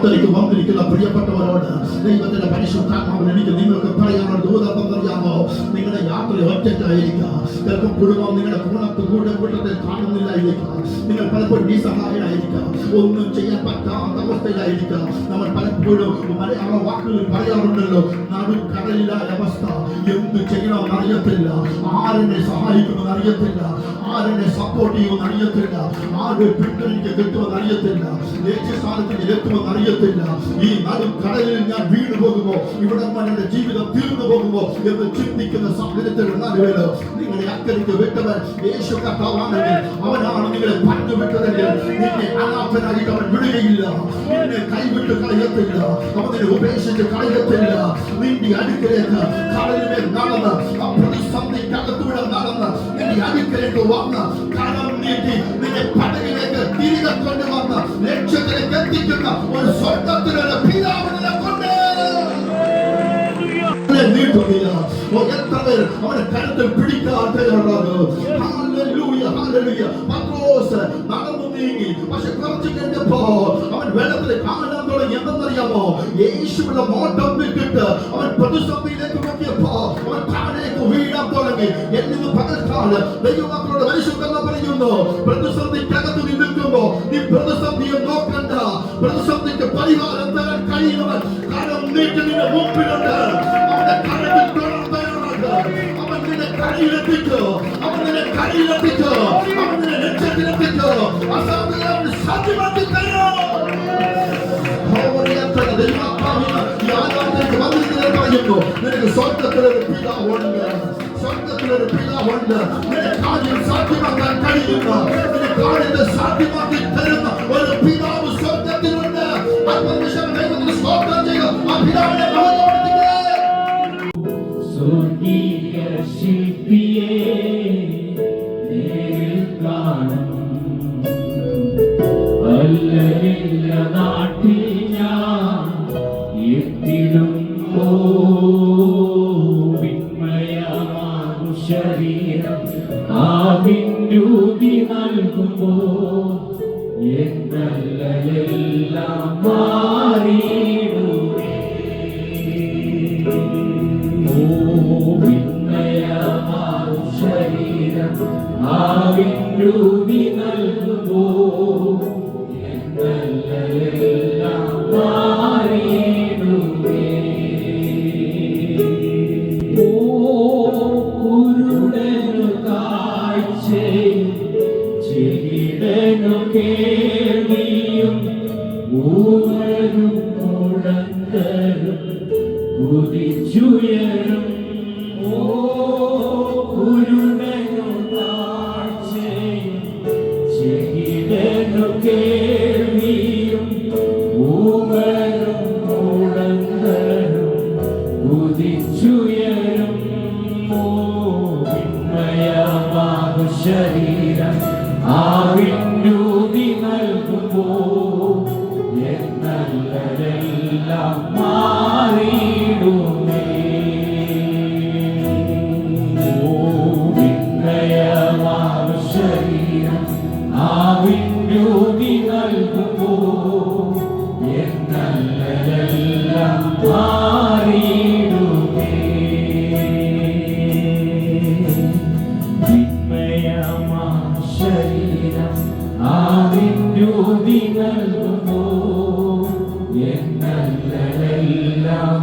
പ്രാർത്ഥനയ്ക്ക് വന്നിരിക്കുന്ന പ്രിയപ്പെട്ടവരോട് ദൈവത്തിന്റെ പരിശുദ്ധാത്മാവിൽ എനിക്ക് നിങ്ങൾക്ക് പറയാനുള്ള ദൂതറിയാമോ? നിങ്ങളുടെ യാത്ര ഒറ്റയ്ക്കായിരിക്കാം. ചിലപ്പോൾ കുടുംബം നിങ്ങളുടെ കൂട്ടത്തിൽ കാണുന്നില്ലായിരിക്കാം. നിങ്ങൾ പലപ്പോഴും നിസ്സഹായരായിരിക്കാം. ഒന്നും ചെയ്യാൻ പറ്റാത്ത അവസ്ഥയിലായിരിക്കാം. നമ്മൾ പലപ്പോഴും മലയാള വാക്കുകൾ പറയാറുണ്ടല്ലോ, നടുക്കടലിലായ അവസ്ഥ. എന്ത് ചെയ്യണമെന്ന് അറിയത്തില്ല, ആരെന്നെ സഹായിക്കുമെന്ന് അറിയത്തില്ല, ആരെന്നെ സപ്പോർട്ട് ചെയ്യുമെന്ന് അറിയത്തില്ല, ആരുടെ പിന്തുണയ്ക്ക് കിട്ടുമെന്ന് അറിയത്തില്ല, ലക്ഷ്യസ്ഥാനത്തേക്ക് എത്തുമെന്ന് അറിയത്തില്ല. ഈ നടുക്കടലിൽ ഞാൻ വീണു പോകുമോ, ഇവിടെ എന്റെ ജീവിതം തീർന്നു പോകുമോ എന്ന് ചിന്തിക്കുന്ന സാഹചര്യത്തിൽ നിങ്ങളെ അക്കരയ്ക്ക് വിട്ടവൻ യേശു കർത്താവാണെങ്കിൽ അവനാണ് നിങ്ങളെ പങ്കുവിട്ടതെങ്കിൽ നിന്നെ അനാഥനായിട്ട് അവൻ വിടുകയില്ല. നിന്നെ കൈവിട്ട് കളയത്തില്ല, അവനെ ഉപേക്ഷിച്ച് കളയത്തില്ല. നിന്റെ അടുക്കലേക്ക് കടലിന്മേൽ നടന്ന് ആ പ്രതിസന്ധിക്കകത്തൂടെ നടന്ന് നിന്റെ അടുക്കലേക്ക് വന്ന് കരം നീട്ടി നിന്നെ പടകിലേക്ക് തിരികെ കൊണ്ടുവന്ന് ലക്ഷ്യത്തിലേക്ക് എത്തിക്കുന്ന ഒരു സ്വർഗത്തിലുള്ള പിതാവിനെ കൊണ്ട് നീട്ടുകയില്ല. എത്ര പേർ അവനെ കരുത്തിൽ പിടിക്കാത്തവരുള്ളത്. പത്രോസ് നടന്നു നീങ്ങി, പക്ഷെ കുറച്ചു കഴിഞ്ഞപ്പോ അവൻ വെള്ളത്തിൽ കാണാൻ തുടങ്ങി. എന്തെന്നറിയാമോ? യേശുവിന്റെ നോട്ടം വിട്ടിട്ട് അവൻ പ്രതിസന്ധിയിലേക്ക് നോക്കിയപ്പോ അവൻ താഴേക്ക് വീഴാൻ തുടങ്ങി. എന്നിന്ന് പകൽക്കാലം ദൈവമക്കളുടെ പരിശുദ്ധത പറയുന്നു, പ്രതിസന്ധിക്കകത്ത് നീ നിൽക്കുമ്പോ നീ പ്രതിസന്ധിയെ നോക്കണ്ട. പ്രതിസന്ധിക്ക് പരിഹാരം തരാൻ കഴിയുന്നവൻ കരം നീട്ടി നിന്റെ മുമ്പിലുണ്ട്. അവന്റെ കരത്തിൽ തൊടാൻ തയ്യാറാണ്. അവൻ നിന്നെ കരയിലെത്തിക്കോ, അവൻ നിന്നെ കരയിലെത്തിക്കോ, അവൻ നിന്നെ ലക്ഷ്യത്തിലെത്തിക്കോ. അസാധ്യം സാധ്യമാക്കി തരോ. നിനക്ക് സ്വർഗത്തിലൊരു പിതാവുണ്ട്, സ്വർഗത്തിലൊരു പിതാവുണ്ട്. നിന്റെ കാര്യം സാധ്യമാക്കാൻ കഴിയുന്ന, നിന്റെ കാര്യത്തെ സാധ്യമാക്കി തരുന്ന ഒരു പിതാവ് സ്വർഗത്തിലുണ്ട്. ആത്മനിമിഷം ദൈവത്തിന് സ്തോത്രം ചെയ്യുക. ആ പിതാവിനെ സ്വർഗീയ ശില്പിയെ നേരിൽ കാണും. അല്ലലില്ല നാട്ടിൽ ഞാൻ എത്തിടുമ്പോ വിന്മയമാകും ശരീരം ആവിൻ രൂപി നൽകുമ്പോ എന്നല്ലെല്ലാം മാറിയിടുമേ. വിന്മയമാകും ശരീരം ആവിൻ രൂപി നൽകുമ്പോ എന്നല്ലെല്ലാം മാറിയിടുമേ. കുരുടനു കാഴ്ചയും ചെകിടനു കേൾവിയും ഊമരും മുഴന്തരും കുതിച്ചുയരും. കുരുടനു കാഴ്ചയും ചെകിടനു കേൾവിയും ഊമരും മുഴന്തരും കുതിച്ചുയരും. വിന്മയമാകും ശരീരം ആവിൻ രൂപി നൽകുമ്പോ എന്നല്ലെല്ലാം മാറിയിടുമേ. വിന്മയമാകും ശരീരം ആവിൻ രൂപി നൽകുമ്പോ എന്നല്ലെല്ലാം മാറിയിടുമേ. വിന്മയമാകും ശരീരം ആവിൻ രൂപി നൽകുമ്പോ എന്നല്ലെല്ലാം